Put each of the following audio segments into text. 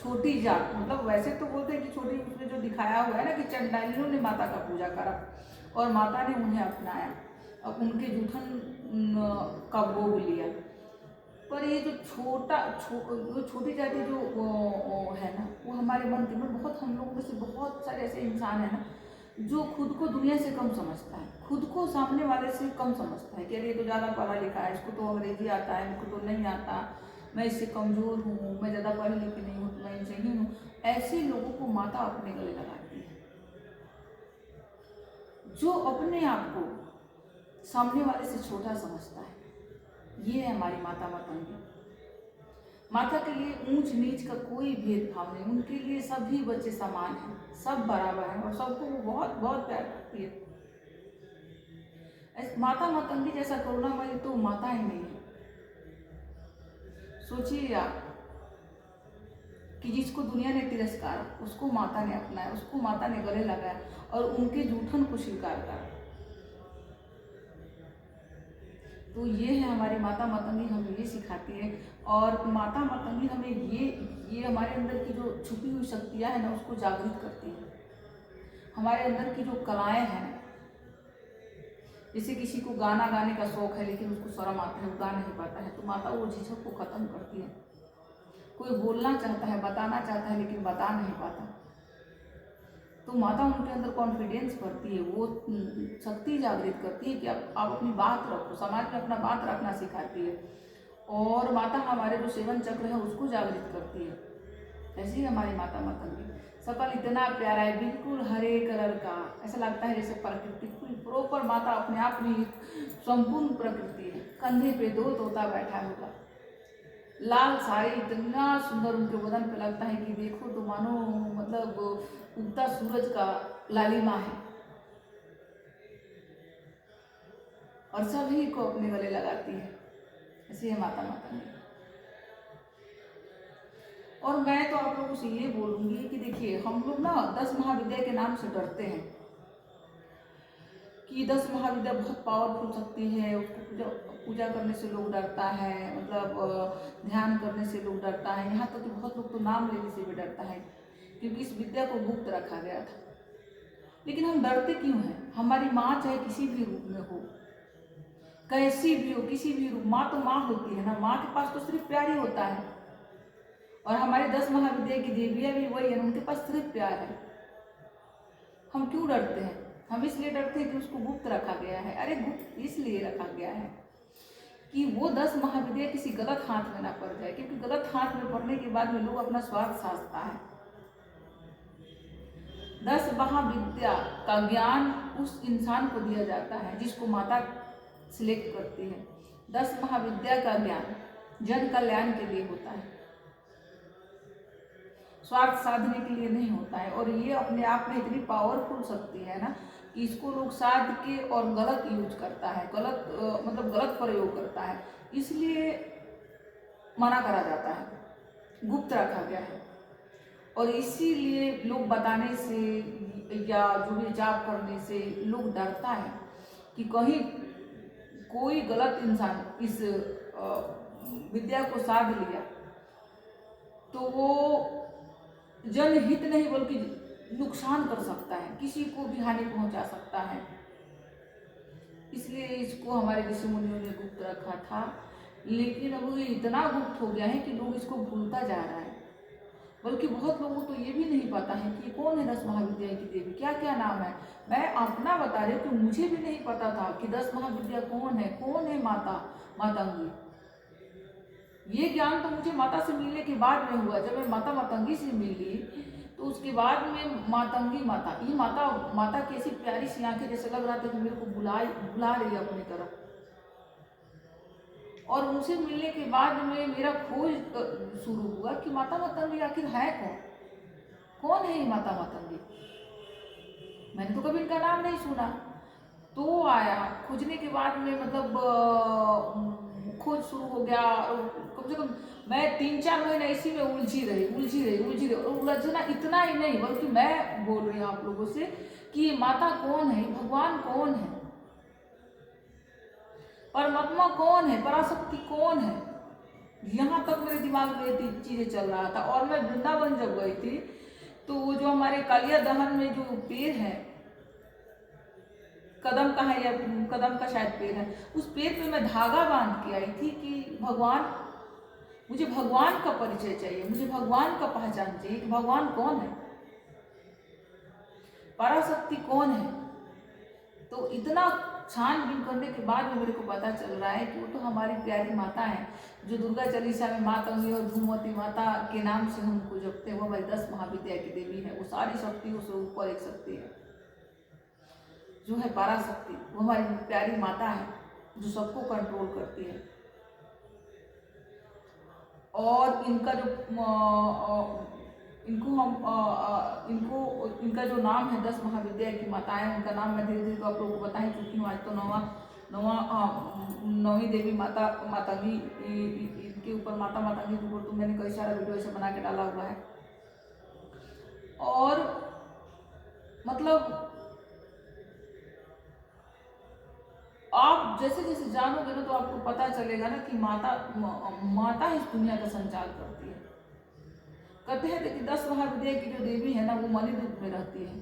छोटी जात, मतलब वैसे तो बोलते हैं कि छोटी, उसमें जो दिखाया हुआ है ना कि चंडालियों ने माता का पूजा करा और माता ने उन्हें अपनाया और उनके जूठन का भोग लिया। पर ये जो छोटी जाति जो है ना, वो हमारे मन के में बहुत, हम लोगों में से बहुत सारे ऐसे इंसान है ना जो खुद को दुनिया से कम समझता है, खुद को सामने वाले से कम समझता है कि अरे ये तो ज़्यादा पढ़ा लिखा है, इसको तो अंग्रेजी आता है, मुझको तो नहीं आता, मैं इससे कमज़ोर हूँ, मैं ज़्यादा पढ़ी लिखी नहीं हूँ, मैं इनसे ही हूँ। ऐसे लोगों को माता अपने गले लगाती है। जो अपने आप को सामने वाले से छोटा समझता है, ये है हमारी माता मातंगी। माता के लिए ऊंच नीच का कोई भेदभाव नहीं, उनके लिए सभी बच्चे समान हैं, सब बराबर हैं और सबको वो बहुत बहुत प्यार करती है। माता मातंगी जैसा करुणामयी तो माता ही नहीं है। सोचिए आप कि जिसको दुनिया ने तिरस्कारा उसको माता ने अपनाया, उसको माता ने गले लगाया और उनके जूठन को स्वीकार करा। तो ये है हमारी माता मातंगी, हमें ये सिखाती है। और माता मातंगी हमें ये हमारे अंदर की जो छुपी हुई शक्तियाँ हैं ना, उसको जागृत करती है। हमारे अंदर की जो कलाएं हैं, जैसे किसी को गाना गाने का शौक है लेकिन उसको शर्म आता है, वो गा नहीं पाता है, तो माता वो झिझक को खत्म करती है। कोई बोलना चाहता है, बताना चाहता है लेकिन बता नहीं पाता, तो माता उनके अंदर कॉन्फिडेंस भरती है, वो शक्ति जागृत करती है कि आप अपनी बात रखो, समाज में अपना बात रखना सिखाती है। और माता हमारे जो सेवन चक्र है उसको जागृत करती है। ऐसी हमारी माता मातंगी। सकल इतना प्यारा है, बिल्कुल हरे कलर का, ऐसा लगता है जैसे प्रकृति पूरी प्रॉपर माता अपने आप में संपूर्ण प्रकृति है। कंधे पे 2 तोता बैठा होगा, लाल साड़ी इतना सुंदर उनके बदन पे लगता है कि देखो तो मानो मतलब उगता सूरज का लालिमा है, और सभी को अपने गले लगाती है। ऐसी है माता मातंगी। और मैं तो आप लोगों से ये बोलूंगी कि देखिए, हम लोग ना 10 महाविद्या के नाम से डरते हैं कि 10 महाविद्या बहुत पावरफुल शक्ति है, उसको पूजा करने से लोग डरता है, मतलब ध्यान करने से लोग डरता है, यहाँ तक कि बहुत लोग तो नाम लेने से भी डरता है क्योंकि इस विद्या को गुप्त रखा गया था। लेकिन हम डरते क्यों हैं? हमारी माँ चाहे किसी भी रूप में हो, कैसी भी हो, किसी भी रूप, माँ तो माँ होती है ना, माँ के पास तो सिर्फ प्यार ही होता है। और हमारे 10 महाविद्या की देवियाँ भी वही है, उनके पास सिर्फ प्यार है। हम क्यों डरते हैं? हम इसलिए डरते हैं कि उसको गुप्त रखा गया है। अरे गुप्त इसलिए रखा गया है कि वो 10 महाविद्या किसी गलत हाथ में ना पड़ जाए, क्योंकि गलत हाथ में पड़ने के बाद में लोग अपना स्वार्थ साधता है। 10 महाविद्या का ज्ञान उस इंसान को दिया जाता है जिसको माता सिलेक्ट करती है। 10 महाविद्या का ज्ञान जन कल्याण के लिए होता है, स्वार्थ साधने के लिए नहीं होता है। और ये अपने आप में इतनी पावरफुल शक्ति है ना कि इसको लोग साध के और गलत यूज करता है, मतलब गलत प्रयोग करता है, इसलिए मना करा जाता है, गुप्त रखा गया है। और इसीलिए लोग बताने से या जो भी जाप करने से लोग डरता है कि कहीं कोई गलत इंसान इस विद्या को साध लिया तो वो जनहित नहीं बल्कि नुकसान कर सकता है, किसी को भी हानि पहुंचा सकता है। इसलिए इसको हमारे ऋषि मुनियों ने गुप्त रखा था, लेकिन अब ये इतना गुप्त हो गया है कि लोग इसको भूलता जा रहा है। बल्कि बहुत लोगों को ये भी नहीं पता है कि कौन है 10 महाविद्या की देवी, क्या क्या नाम है। मैं अपना बता रही हूँ कि मुझे भी नहीं पता था कि 10 महाविद्या कौन है माता मातंगी। ये ज्ञान तो मुझे माता से मिलने के बाद में हुआ, जब मैं माता मातंगी से मिली तो उसके बाद में मातंगी माता, ये माता की ऐसी प्यारी सी आंखें, जैसे लग रहा था कि मेरे को बुला रही है अपनी तरफ। और उनसे मिलने के बाद में मेरा खोज शुरू हुआ कि माता मातंगी आखिर है कौन है ये माता मातंगी। मैंने तो कभी इनका नाम नहीं सुना। तो आया खोजने के बाद में, मतलब खोज शुरू हो गया। कम से कम मैं 3-4 महीने इसी में उलझी रही। और उलझना इतना ही नहीं, बल्कि मैं बोल रही हूँ आप लोगों से कि माता कौन है, भगवान कौन है, परमात्मा कौन है, पराशक्ति कौन है। यहाँ तक मेरे दिमाग में ये चीजें चल रहा था। और मैं वृंदावन जब गई थी तो वो जो हमारे कालिया दहन में जो पेड़ है, कदम का है या कदम का शायद पेड़ है, उस पेड़ पे मैं धागा बांध के आई थी कि भगवान, मुझे भगवान का परिचय चाहिए, मुझे भगवान का पहचान चाहिए कि भगवान कौन है, पराशक्ति कौन है। तो इतना छानबीन करने के बाद में मेरे को पता चल रहा है कि वो तो हमारी प्यारी माता है, जो दुर्गा चालीसा में माता हुई और धूमवती माता के नाम से हमको जपते हैं। वो हमारी 10 महाविद्या की देवी है, वो सारी शक्तियों से ऊपर एक शक्ति है जो है पराशक्ति। वो हमारी प्यारी माता है जो सबको कंट्रोल करती है। और इनका जो इनका जो नाम है 10 महाविद्या की माताएं, उनका नाम मैं धीरे धीरे तो आप लोगों को बता ही चुकी हूँ। आज तो नौवीं देवी माता मातंगी, इनके ऊपर माता मातंगी के ऊपर तो मैंने कई सारा वीडियो ऐसे बना के डाला हुआ है। और मतलब आप जैसे जैसे जानोगे ना तो आपको पता चलेगा ना कि माता इस दुनिया का संचार करती है। कहते हैं कि 10 महाविद्या की जो देवी है ना वो मणिद्वीप में रहती है,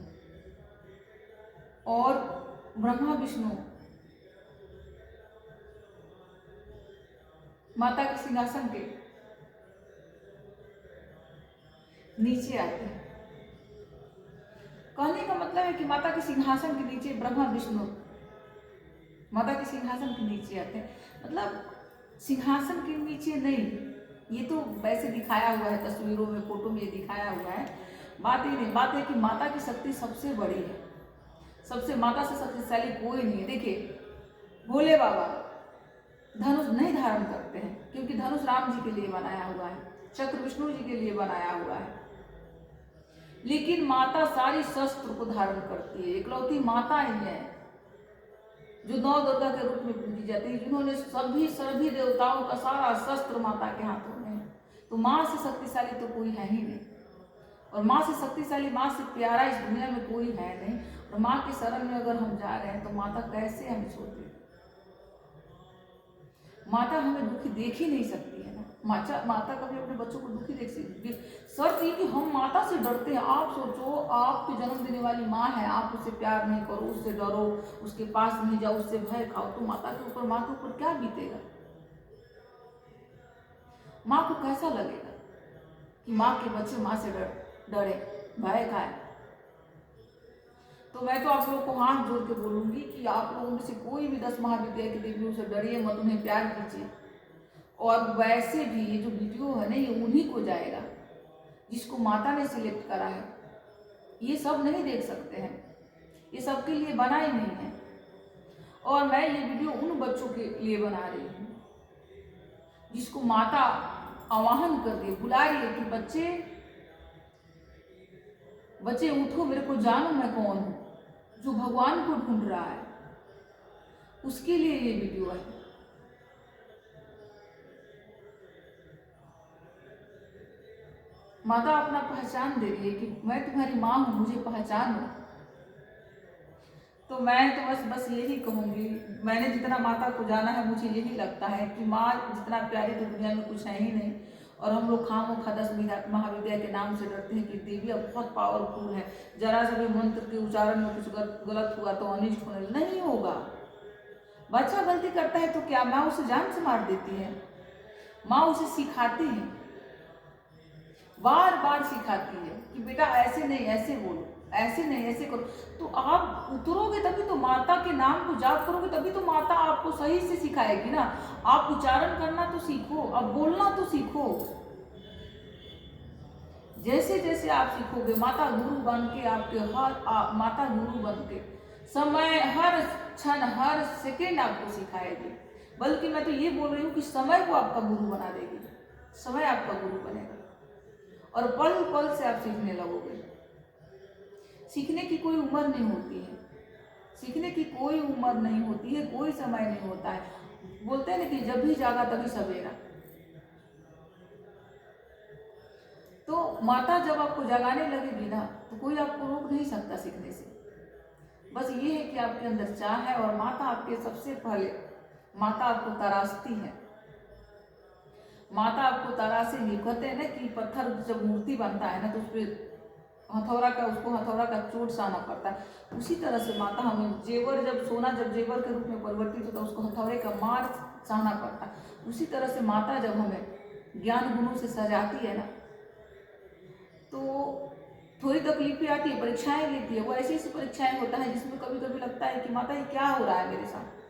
और ब्रह्मा विष्णु माता के सिंहासन के नीचे आते हैं। कहने का मतलब है कि माता के सिंहासन के नीचे ब्रह्मा विष्णु माता के सिंहासन के नीचे आते हैं। मतलब सिंहासन के नीचे नहीं, ये तो वैसे दिखाया हुआ है तस्वीरों में, फोटो में दिखाया हुआ है। बात ये नहीं, बात है कि माता की शक्ति सबसे बड़ी है, सबसे माता से शक्तिशाली कोई नहीं है। देखिए भोले बाबा धनुष नहीं धारण करते हैं क्योंकि धनुष राम जी के लिए बनाया हुआ है, चक्र विष्णु जी के लिए बनाया हुआ है। लेकिन माता सारी शस्त्र को धारण करती है, इकलौती माता ही है जो 9 दुर्गा के रूप में पूजी जाती है, जिन्होंने सभी देवताओं का सारा शस्त्र माता के हाथों में है। तो माँ से शक्तिशाली तो कोई है ही नहीं, और माँ से शक्तिशाली, माँ से प्यारा इस दुनिया में कोई है नहीं। और माँ के शरण में अगर हम जा रहे हैं तो माता कैसे हमें छोड़ दे। माता हमें दुखी देख ही नहीं सकती है ना। माता कभी अपने बच्चों को दुखी देख सकती है। शर्त ये कि हम माता से डरते हैं। आप सोचो, आपके जन्म देने वाली माँ है, आप उससे प्यार नहीं करो, उससे डरो, उसके पास नहीं जाओ, उससे भय खाओ, तो माता के ऊपर, माँ के ऊपर क्या बीतेगा। माँ को कैसा लगेगा कि माँ के बच्चे माँ से डरे, भय खाए। तो मैं तो आप लोगों को हाथ जोड़ के बोलूंगी कि आप लोगों में से कोई भी 10 महाविद्या की देवियों से डरिए मत, उन्हें प्यार कीजिए। और वैसे भी ये जो वीडियो है ना, ये उन्हीं को जाएगा जिसको माता ने सिलेक्ट करा है। ये सब नहीं देख सकते हैं, ये सबके लिए बना ही नहीं है। और मैं ये वीडियो उन बच्चों के लिए बना रही हूँ जिसको माता आवाहन कर रही है, बुला रही है कि बच्चे उठो, मेरे को जानो मैं कौन हूँ। जो भगवान को ढूंढ रहा है उसके लिए ये वीडियो है। माता अपना पहचान दे रही है कि मैं तुम्हारी माँ हूं, मुझे पहचानो। तो मैं तो बस यही कहूंगी, मैंने जितना माता को जाना है मुझे यही लगता है कि माँ जितना प्यारी तो दुनिया में कुछ है ही नहीं। और हम लोग खामोखा 10 महाविद्या के नाम से डरते हैं कि देवी अब बहुत पावरफुल है, जरा सा भी मंत्र के उच्चारण में कुछ गलत हुआ तो अनिष्ट होने नहीं होगा। बच्चा गलती करता है तो क्या माँ उसे जान से मार देती है? माँ उसे सिखाती है, बार बार सिखाती है कि बेटा ऐसे नहीं ऐसे बोलो, ऐसे नहीं ऐसे करो। तो आप उतरोगे तभी तो, माता के नाम को जाप करोगे तभी तो माता आपको सही से सिखाएगी ना। आप उच्चारण करना तो सीखो, अब बोलना तो सीखो। जैसे जैसे आप सीखोगे माता गुरु बन के आपके माता गुरु बन के समय हर क्षण हर सेकेंड आपको सिखाएगी। बल्कि मैं तो ये बोल रही हूँ कि समय को आपका गुरु बना देगी, समय आपका गुरु बनेगा और पल पल से आप सीखने लगोगे। सीखने की कोई उम्र नहीं होती है, सीखने की कोई उम्र नहीं होती है, कोई समय नहीं होता है। बोलते हैं ना कि जब भी जागा तभी सवेरा। तो माता जब आपको जगाने लगेगी ना तो कोई आपको रोक नहीं सकता सीखने से। बस ये है कि आपके अंदर चाह है, और माता आपके सबसे पहले, माता आपको तराशती है। माता आपको तरासेंगी। कहते हैं ना कि पत्थर जब मूर्ति बनता है ना तो उस पर हथौड़ा का चोट सहना पड़ता है। उसी तरह से माता हमें जेवर, जब सोना जब जेवर के रूप में परिवर्तित होता है उसको हथौड़े का मार सहना पड़ता है। उसी तरह से माता जब हमें ज्ञान गुणों से सजाती है ना तो थोड़ी तकलीफें आती है, परीक्षाएं लेती है। वो ऐसी ऐसी परीक्षाएं होता है जिसमें कभी कभी लगता है कि माता ये क्या हो रहा है मेरे साथ।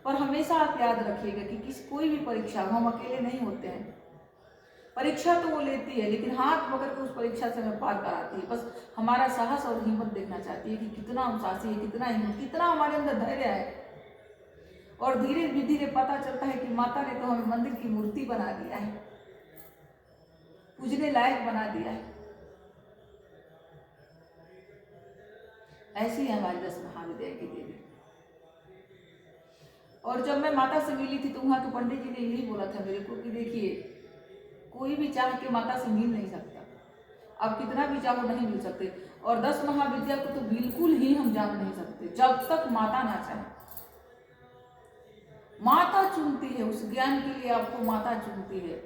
पर हमेशा आप याद रखिएगा कि कोई भी परीक्षा हम अकेले नहीं होते हैं। परीक्षा तो वो लेती है लेकिन हाथ पकड़ के उस परीक्षा से हमें पार कराती है। बस हमारा साहस और हिम्मत देखना चाहती है कि कितना हम साहसी है, कितना हिम्मत, कितना हमारे अंदर धैर्य है। और धीरे धीरे पता चलता है कि माता ने तो हमें मंदिर की मूर्ति बना दिया है, पूजने लायक बना दिया है। ऐसी है हमारी 10 महाविद्या की देवी। और जब मैं माता से मिली थी तो वहां के पंडित जी ने यही बोला था मेरे को कि देखिए, कोई भी चाह के माता से मिल नहीं सकता, आप कितना भी चाहो नहीं मिल सकते। और 10 महाविद्या को तो बिल्कुल ही हम जान नहीं सकते जब तक माता ना चाहे। माता चुनती है, उस ज्ञान के लिए आपको माता चुनती है।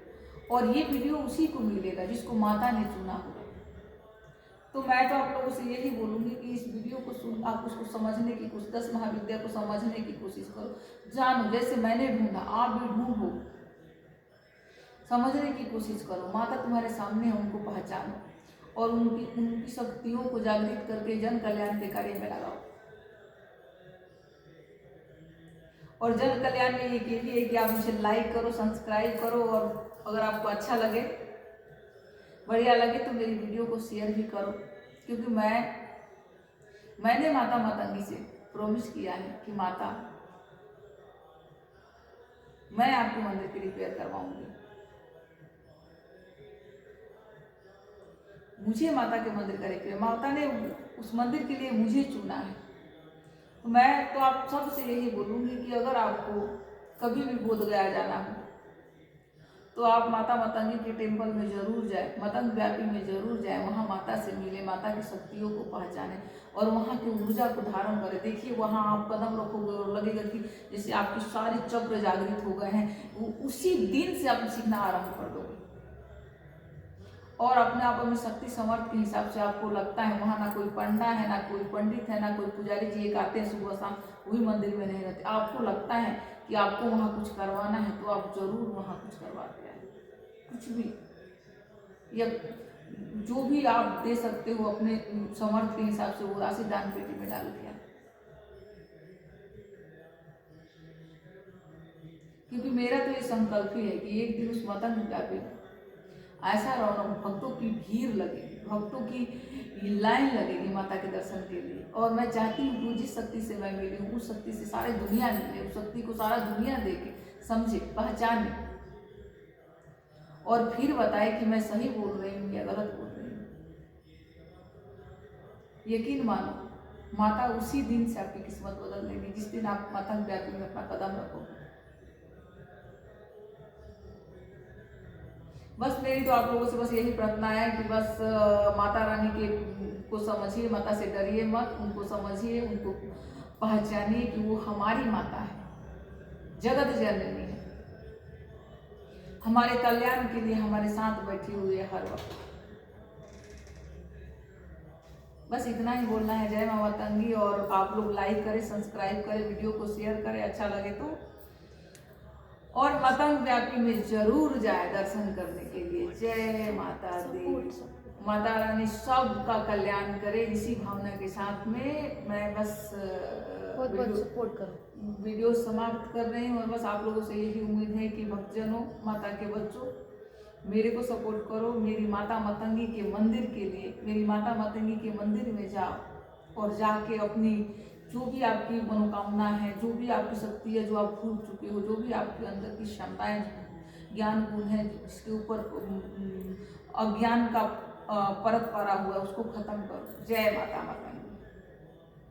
और ये वीडियो उसी को मिलेगा जिसको माता ने चुना होगा। तो मैं तो आप लोगों से यही बोलूंगी कि इस वीडियो को सुन, आप उसको समझने की कोशिश, 10 महाविद्या को समझने की कोशिश करो, जानो। जैसे मैंने ढूंढा आप भी ढूंढो, समझने की कोशिश करो। माता तुम्हारे सामने है, उनको पहचानो और उनकी शक्तियों को जागृत करके जन कल्याण के कार्य में लगाओ। और जन कल्याण में ये भी है कि आप मुझे लाइक करो, सब्सक्राइब करो, और अगर आपको अच्छा लगे, बढ़िया लगे तो मेरी वीडियो को शेयर भी करो। क्योंकि मैंने माता मातंगी से प्रॉमिस किया है कि माता, मैं आपके मंदिर की रिपेयर करवाऊंगी। मुझे माता के मंदिर का रिपेयर, माता ने उस मंदिर के लिए मुझे चुना है। तो मैं तो आप सबसे यही बोलूंगी कि अगर आपको कभी भी बोध गया जाना हो तो आप माता मतंगी के टेम्पल में जरूर जाए, मतंग व्यापी में जरूर जाए। वहाँ माता से मिले, माता की शक्तियों को पहचाने और वहाँ की ऊर्जा को धारण करें। देखिए वहाँ आप कदम रखोगे और लगेगा कि जैसे आपकी सारी चक्र जागृत हो गए हैं। उसी दिन से आप सीखना आरंभ कर दोगे और अपने आप में शक्ति समर्थ के हिसाब से आपको लगता है वहाँ ना कोई पंडा है, ना कोई पंडित है, ना कोई पुजारी जी। एक आते हैं सुबह शाम, वही मंदिर में नहीं रहते। आपको लगता है कि आपको वहाँ कुछ करवाना है तो आप जरूर वहाँ कुछ करवाते हैं। कुछ भी या जो भी आप दे सकते हो अपने समर्थ के हिसाब से वो राशि दान पेटी में डाल दिया। क्योंकि मेरा तो ये संकल्प ही है कि एक दिन उस मतंग व्यापी ऐसा रौनक, भक्तों की भीड़ लगेगी, भक्तों की लाइन लगेगी माता के दर्शन के लिए। और मैं चाहती हूँ जिस शक्ति से मैं मिली हूँ उस शक्ति से सारी दुनिया मिले, उस शक्ति को सारा दुनिया देखे, समझे, पहचाने और फिर बताए कि मैं सही बोल रही हूँ या गलत बोल रही हूँ। यकीन मानो, माता उसी दिन से आपकी किस्मत बदल देगी जिस दिन आप माता व्यापी में अपना कदम रखोगे। बस मेरी तो आप लोगों से बस यही प्रार्थना है कि बस माता रानी के को समझिए, माता से डरिए मत, उनको समझिए, उनको पहचानिए कि वो हमारी माता है, जगत जननी है, हमारे कल्याण के लिए हमारे साथ बैठी हुई है हर वक्त। बस इतना ही बोलना है। जय मां मातंगी। और आप लोग लाइक करें, सब्सक्राइब करें, वीडियो को शेयर करें अच्छा लगे तो, और मतंग व्यापी में जरूर जाए दर्शन करने के लिए। जय माता दी। माता रानी सबका कल्याण करे। इसी भावना के साथ में मैं बस बहुत सपोर्ट करो। वीडियो समाप्त कर रही हूँ। और बस आप लोगों से यही उम्मीद है कि भक्तजनों, माता के बच्चों, मेरे को सपोर्ट करो। मेरी माता मतंगी के मंदिर के लिए, मेरी माता मतंगी के मंदिर में जाओ और जाके अपनी जो भी आपकी मनोकामना है, जो भी आपकी शक्ति है, जो आप भूल चुके हो, जो भी आपके अंदर की क्षमताएं, ज्ञान गुण है जिसके ऊपर अज्ञान का परत पड़ा हुआ है, उसको खत्म करो। जय माता मतंगी।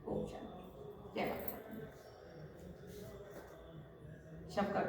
ओम शांति। जय माता। सबका